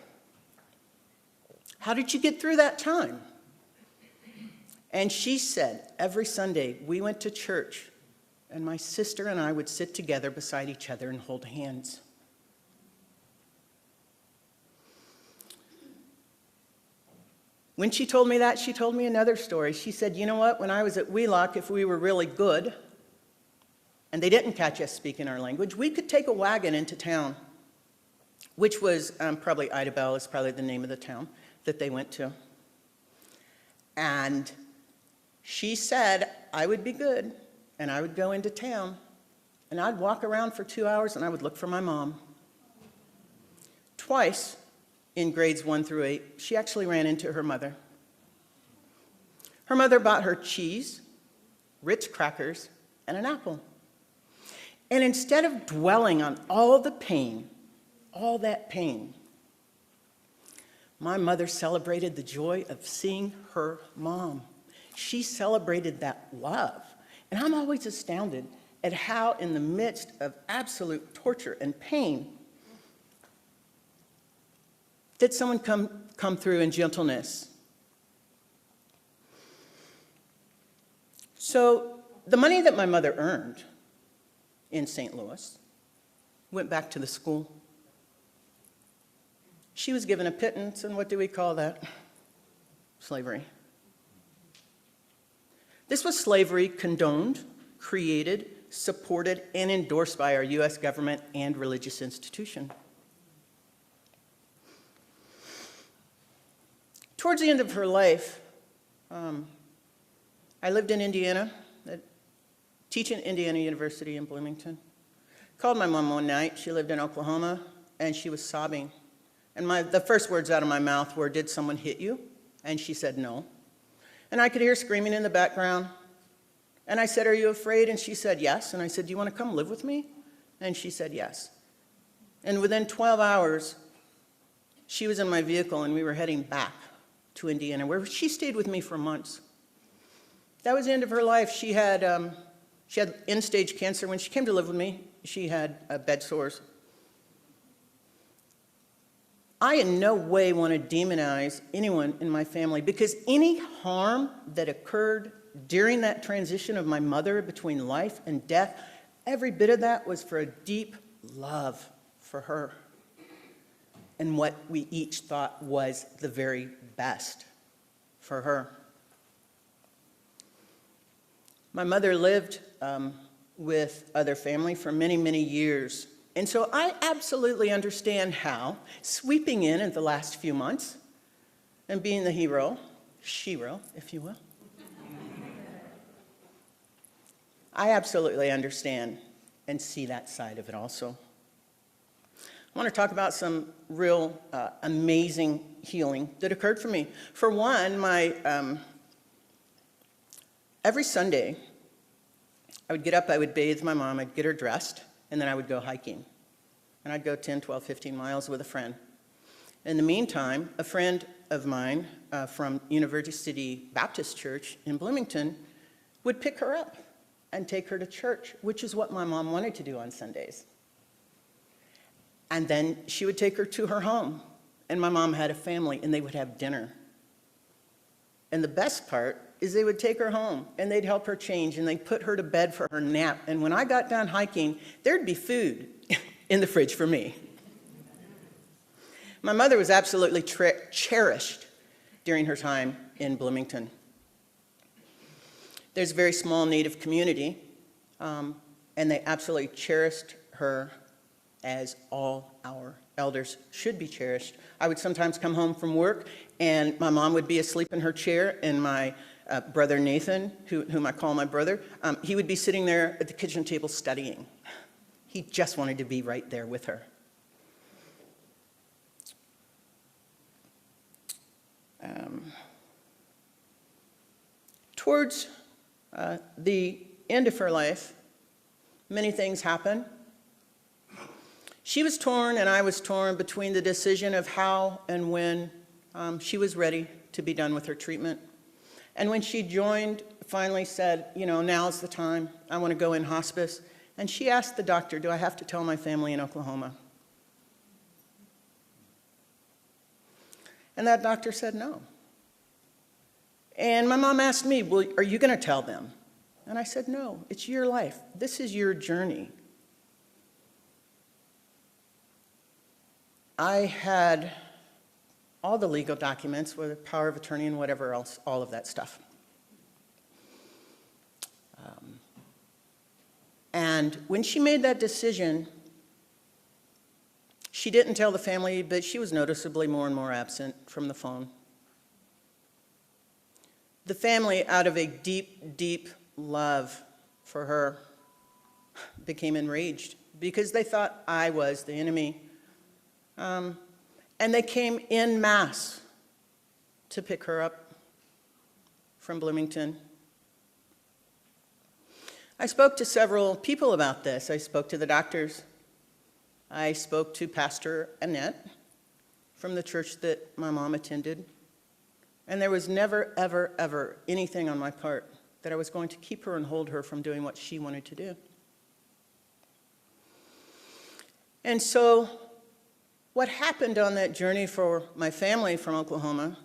how did you get through that time? And she said, every Sunday we went to church, and my sister and I would sit together beside each other and hold hands. When she told me that, she told me another story. She said, you know what, when I was at Wheelock, if we were really good, and they didn't catch us speaking our language, we could take a wagon into town, which was probably Idabel is probably the name of the town that they went to. And she said I would be good, and I would go into town, and I'd walk around for 2 hours, and I would look for my mom. Twice in grades 1 through 8, she actually ran into her mother. Her mother bought her cheese, Ritz crackers, and an apple. And instead of dwelling on all the pain, all that pain, my mother celebrated the joy of seeing her mom. She celebrated that love. And I'm always astounded at how, in the midst of absolute torture and pain, did someone come through in gentleness. So the money that my mother earned in St. Louis went back to the school. She was given a pittance, and what do we call that? Slavery. This was slavery condoned, created, supported, and endorsed by our U.S. government and religious institution. Towards the end of her life, I lived in Indiana, teaching at Indiana University in Bloomington. Called my mom one night. She lived in Oklahoma, and she was sobbing. And the first words out of my mouth were, "Did someone hit you?" And she said, "No." And I could hear screaming in the background. And I said, "Are you afraid?" And she said, "Yes." And I said, "Do you want to come live with me?" And she said, "Yes." And within 12 hours, she was in my vehicle, and we were heading back to Indiana, where she stayed with me for months. That was the end of her life. She had end-stage cancer. When she came to live with me, she had bed sores. I in no way want to demonize anyone in my family, because any harm that occurred during that transition of my mother between life and death, every bit of that was for a deep love for her and what we each thought was the very best for her. My mother lived with other family for many, many years. And so I absolutely understand how, sweeping in at the last few months and being the hero, shero, if you will, I absolutely understand and see that side of it also. I want to talk about some real amazing healing that occurred for me. For one, every Sunday, I would get up, I would bathe my mom, I'd get her dressed, and then I would go hiking. And I'd go 10, 12, 15 miles with a friend. In the meantime, a friend of mine from University Baptist Church in Bloomington would pick her up and take her to church, which is what my mom wanted to do on Sundays. And then she would take her to her home. And my mom had a family, and they would have dinner. And the best part is they would take her home, and they'd help her change, and they'd put her to bed for her nap. And when I got done hiking, there'd be food in the fridge for me. My mother was absolutely cherished during her time in Bloomington. There's a very small Native community, and they absolutely cherished her as all our elders should be cherished. I would sometimes come home from work, and my mom would be asleep in her chair, and my brother Nathan, whom I call my brother, he would be sitting there at the kitchen table studying. He just wanted to be right there with her. Towards the end of her life, many things happened. She was torn and I was torn between the decision of how and when she was ready to be done with her treatment. And when she joined, finally said, you know, now's the time, I want to go in hospice. And she asked the doctor, do I have to tell my family in Oklahoma? And that doctor said no. And my mom asked me, well, are you going to tell them? And I said, no, it's your life. This is your journey. I had all the legal documents with power of attorney and whatever else, all of that stuff. And when she made that decision, she didn't tell the family, but she was noticeably more and more absent from the phone. The family, out of a deep, deep love for her, became enraged because they thought I was the enemy. And they came en masse to pick her up from Bloomington. I spoke to several people about this. I spoke to the doctors. I spoke to Pastor Annette from the church that my mom attended. And there was never, ever, ever anything on my part that I was going to keep her and hold her from doing what she wanted to do. And so what happened on that journey for my family from Oklahoma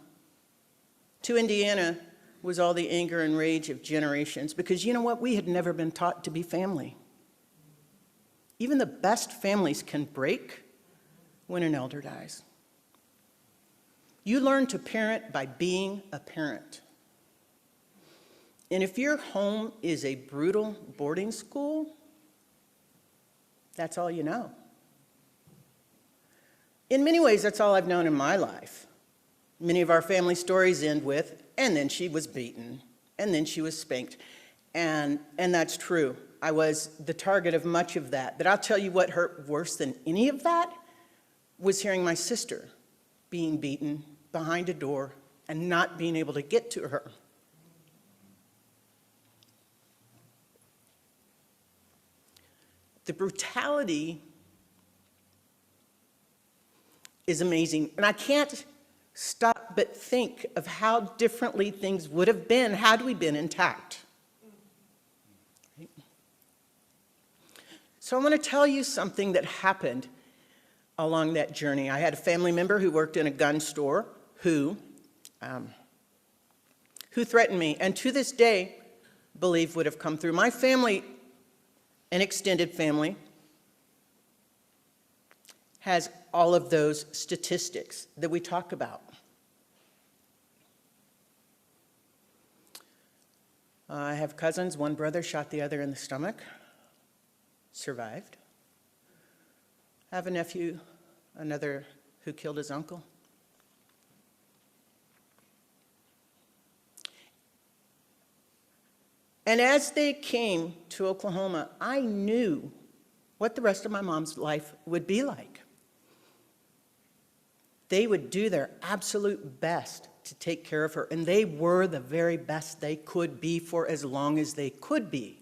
to Indiana was all the anger and rage of generations, because you know what? We had never been taught to be family. Even the best families can break when an elder dies. You learn to parent by being a parent. And if your home is a brutal boarding school, that's all you know. In many ways, that's all I've known in my life. Many of our family stories end with, and then she was beaten, and then she was spanked. And that's true. I was the target of much of that. But I'll tell you what hurt worse than any of that was hearing my sister being beaten behind a door and not being able to get to her. The brutality is amazing. And I can't stop but think of how differently things would have been had we been intact. So I want to tell you something that happened along that journey. I had a family member who worked in a gun store who threatened me, and to this day, believe would have come through. My family, an extended family, has all of those statistics that we talk about. I have cousins. One brother shot the other in the stomach, survived. I have a nephew, another who killed his uncle. And as they came to Oklahoma, I knew what the rest of my mom's life would be like. They would do their absolute best to take care of her, and they were the very best they could be for as long as they could be.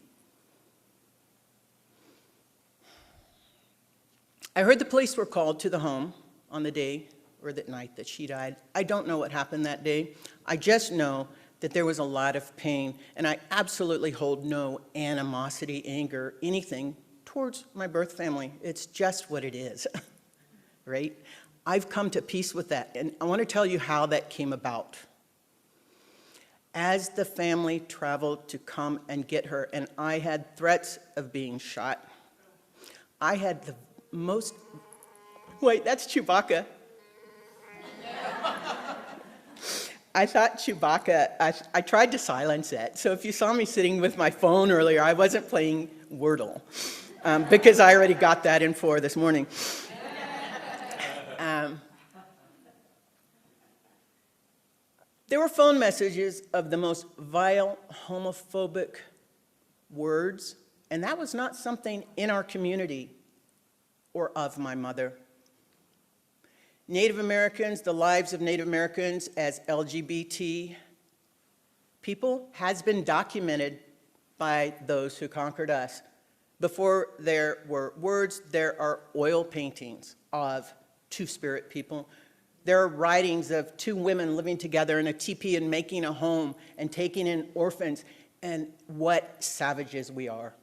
I heard the police were called to the home on the day or that night that she died. I don't know what happened that day. I just know that there was a lot of pain, and I absolutely hold no animosity, anger, anything towards my birth family. It's just what it is, right? I've come to peace with that, and I want to tell you how that came about. As the family traveled to come and get her, and I had threats of being shot, I had the most, wait, that's Chewbacca. I thought Chewbacca, I tried to silence it, so if you saw me sitting with my phone earlier, I wasn't playing Wordle, because I already got that in for this morning. There were phone messages of the most vile, homophobic words, and that was not something in our community or of my mother. Native Americans, the lives of Native Americans as LGBT people has been documented by those who conquered us. Before there were words, there are oil paintings of two-spirit people. There are writings of two women living together in a teepee and making a home and taking in orphans, and what savages we are.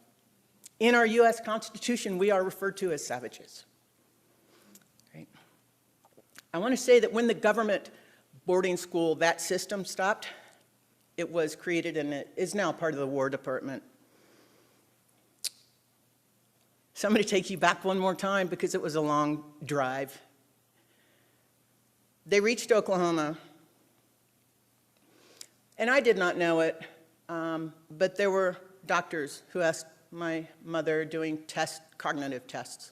In our U.S. Constitution, we are referred to as savages. Right? I want to say that when the government boarding school, that system stopped, it was created and it is now part of the War Department. Somebody take you back one more time because it was a long drive. They reached Oklahoma, and I did not know it, but there were doctors who asked my mother doing cognitive tests,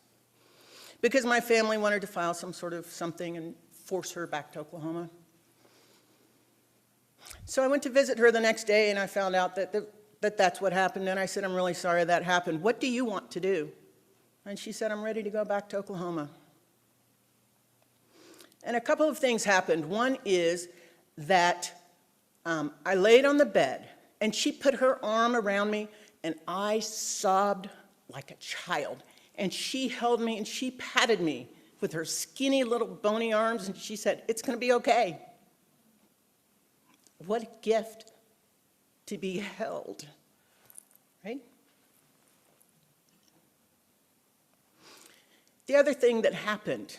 because my family wanted to file some sort of something and force her back to Oklahoma. So I went to visit her the next day, and I found out that that's what happened, and I said, I'm really sorry that happened. What do you want to do? And she said, I'm ready to go back to Oklahoma. And a couple of things happened. One is that I laid on the bed, and she put her arm around me, and I sobbed like a child. And she held me, and she patted me with her skinny little bony arms, and she said, it's going to be okay. What a gift to be held, right? The other thing that happened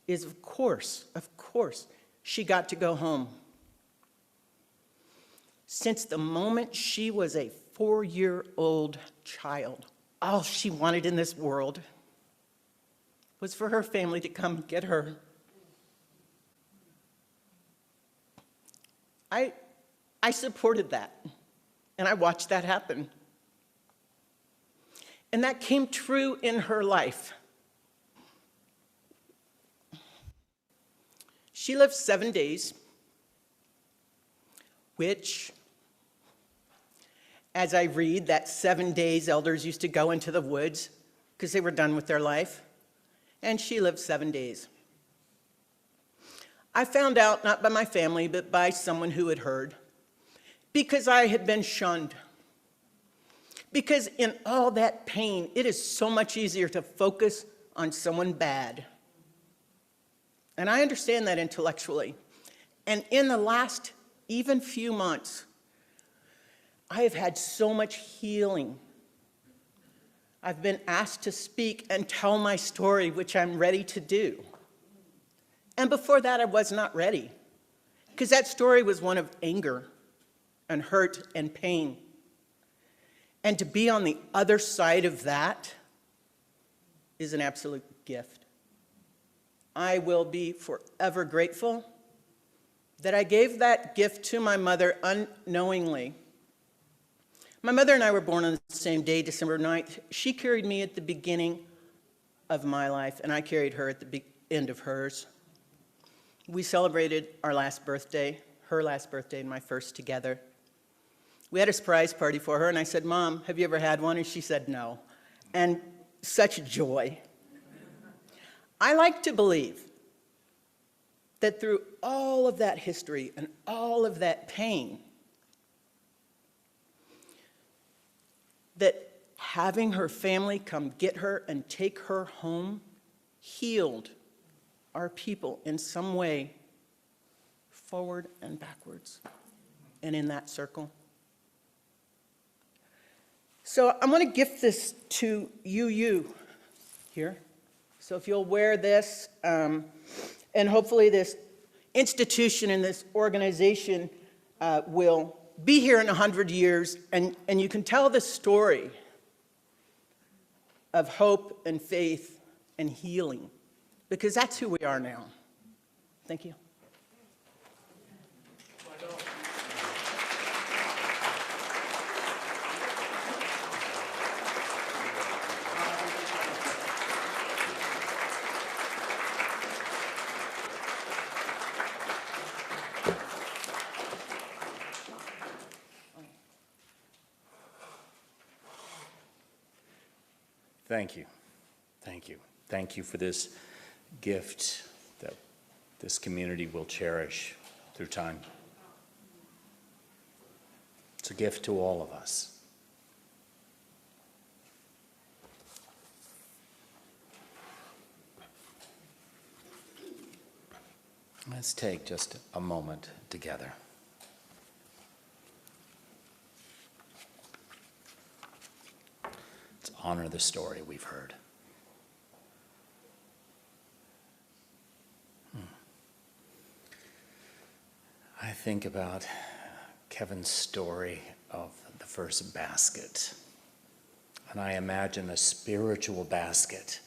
is, of course, she got to go home. Since the moment she was a 4-year-old child, all she wanted in this world was for her family to come get her. I supported that, and I watched that happen. And that came true in her life. She lived 7 days, which, as I read, that 7 days elders used to go into the woods because they were done with their life, and she lived 7 days. I found out, not by my family, but by someone who had heard, because I had been shunned. Because in all that pain, it is so much easier to focus on someone bad. And I understand that intellectually. And in the last even few months, I have had so much healing. I've been asked to speak and tell my story, which I'm ready to do. And before that, I was not ready, because that story was one of anger and hurt and pain. And to be on the other side of that is an absolute gift. I will be forever grateful that I gave that gift to my mother unknowingly. My mother and I were born on the same day, December 9th. She carried me at the beginning of my life, and I carried her at the end of hers. We celebrated our last birthday, her last birthday and my first together. We had a surprise party for her, and I said, Mom, have you ever had one? And she said, no. And such joy. I like to believe that through all of that history and all of that pain, that having her family come get her and take her home healed our people in some way, forward and backwards, and in that circle. So I'm going to gift this to you here. So if you'll wear this, and hopefully this institution and this organization will be here in 100 years, and you can tell the story of hope and faith and healing, because that's who we are now. Thank you. Thank you. Thank you. Thank you for this gift that this community will cherish through time. It's a gift to all of us. Let's take just a moment together. Let's honor the story we've heard. I think about Kevin's story of the first basket, and I imagine a spiritual basket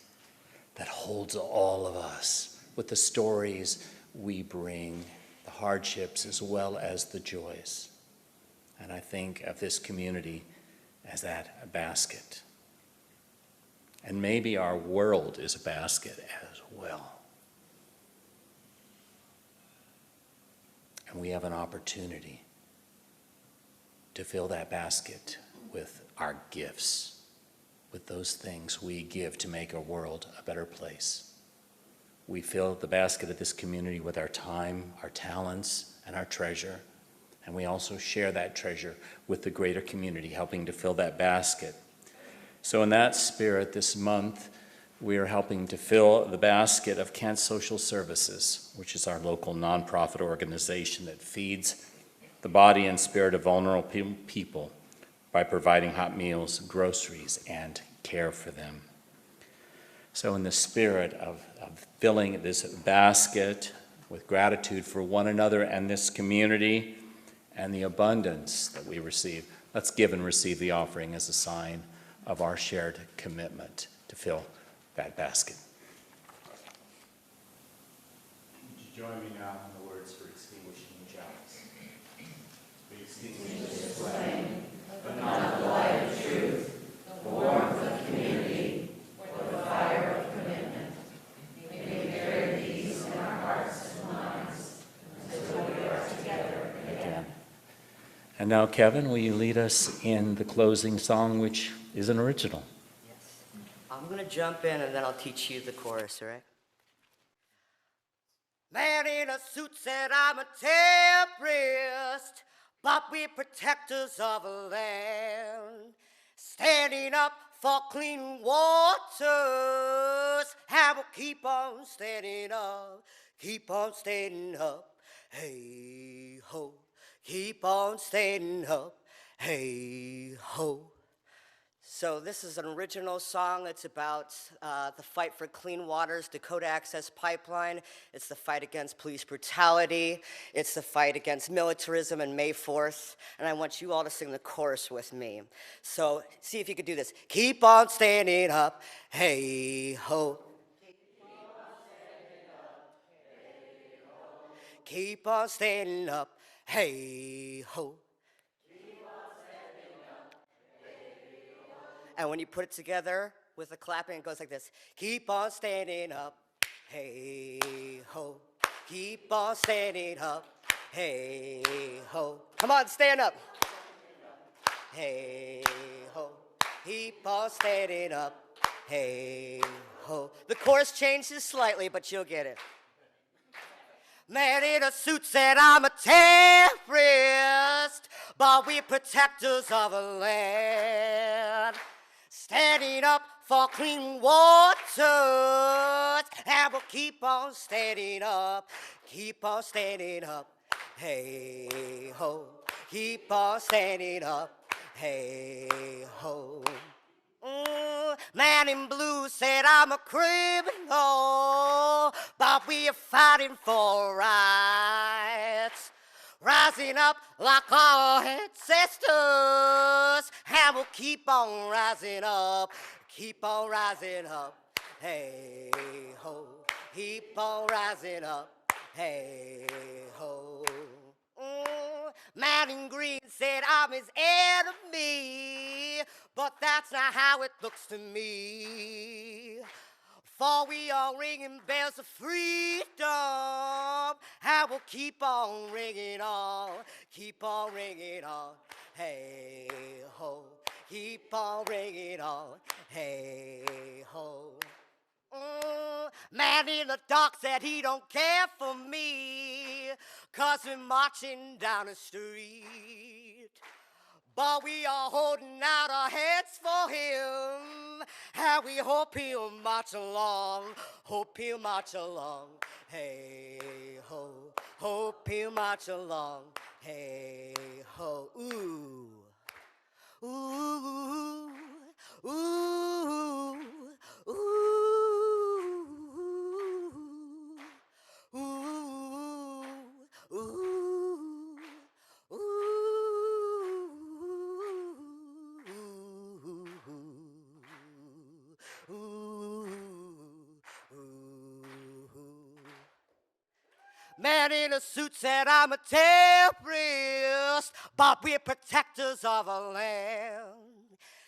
that holds all of us with the stories we bring, the hardships as well as the joys. And I think of this community as that basket. And maybe our world is a basket as well. And we have an opportunity to fill that basket with our gifts, with those things we give to make our world a better place. We fill the basket of this community with our time, our talents, and our treasure. And we also share that treasure with the greater community, helping to fill that basket. So in that spirit, this month, we are helping to fill the basket of Kent Social Services, which is our local nonprofit organization that feeds the body and spirit of vulnerable people by providing hot meals, groceries, and care for them. So in the spirit of filling this basket with gratitude for one another and this community and the abundance that we receive, let's give and receive the offering as a sign of our shared commitment to fill that basket. Would you join me now in the words for extinguishing the chalice? We extinguish this flame, but not the light of truth, the warmth of community, or the fire of commitment. May we carry these in our hearts and minds until we are together again. And now, Kevin, will you lead us in the closing song, which is an original? I'm going to jump in and then I'll teach you the chorus, all right? Man in a suit said I'm a terrorist, but we're protectors of a land. Standing up for clean waters, and we'll keep on standing up, keep on standing up. Hey ho, keep on standing up, hey ho. So this is an original song. It's about the fight for clean waters, Dakota Access Pipeline. It's the fight against police brutality. It's the fight against militarism and May 4th. And I want you all to sing the chorus with me. So see if you could do this. Keep on standing up, hey ho. Keep on standing up, hey ho. And when you put it together with the clapping, it goes like this. Keep on standing up, hey ho. Keep on standing up, hey ho. Come on, stand up. Hey ho. Keep on standing up, hey ho. The chorus changes slightly, but you'll get it. Man in a suit said I'm a terrorist, but we're protectors of a land. Standing up for clean waters, and we'll keep on standing up, hey ho. Keep on standing up, hey ho. Man in blue said I'm a criminal, but we are fighting for rights. Rising up like our ancestors, and we'll keep on rising up, hey ho. Keep on rising up, hey ho. Man in green said I'm his enemy, but that's not how it looks to me. For we are ringing bells of freedom, and we'll keep on ringing on, hey ho. Keep on ringing on, hey ho. Man in the dark said he don't care for me, 'cause we're marching down the street. But we are holding out our heads for him, and we hope he'll march along. Hope he'll march along. Hey ho, hope he'll march along. Hey ho, ooh. Ooh, ooh, ooh, ooh, ooh, Man in a suit said, I'm a terrorist, but we're protectors of our land.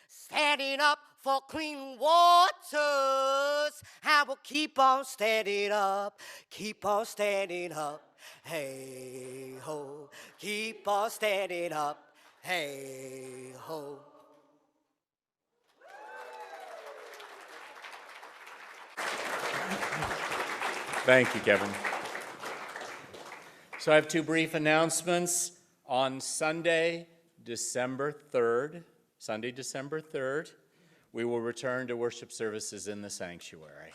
Standing up for clean waters, and we'll keep on standing up, keep on standing up. Hey ho, keep on standing up. Hey ho. Thank you, Kevin. So I have two brief announcements. On Sunday, December 3rd, we will return to worship services in the sanctuary.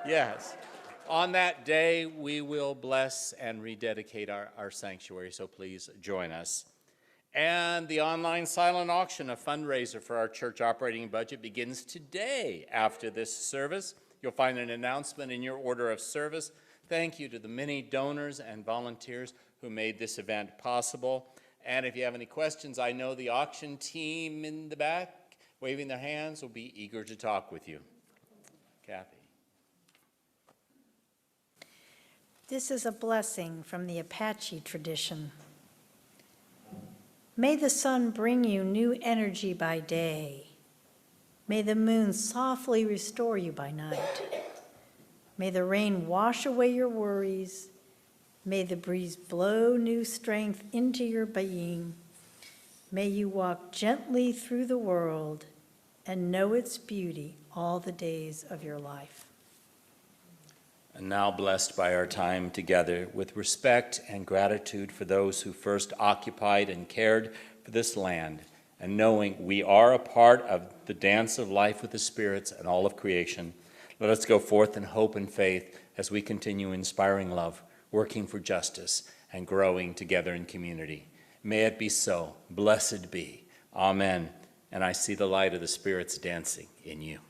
Yes. On that day, we will bless and rededicate our sanctuary, so please join us. And the online silent auction, a fundraiser for our church operating budget, begins today after this service. You'll find an announcement in your order of service. Thank you to the many donors and volunteers who made this event possible. And if you have any questions, I know the auction team in the back, waving their hands, will be eager to talk with you. Kathy. This is a blessing from the Apache tradition. May the sun bring you new energy by day. May the moon softly restore you by night. May the rain wash away your worries. May the breeze blow new strength into your being. May you walk gently through the world and know its beauty all the days of your life. And now blessed by our time together, with respect and gratitude for those who first occupied and cared for this land, and knowing we are a part of the dance of life with the spirits and all of creation, let us go forth in hope and faith as we continue inspiring love, working for justice, and growing together in community. May it be so. Blessed be. Amen. And I see the light of the spirits dancing in you.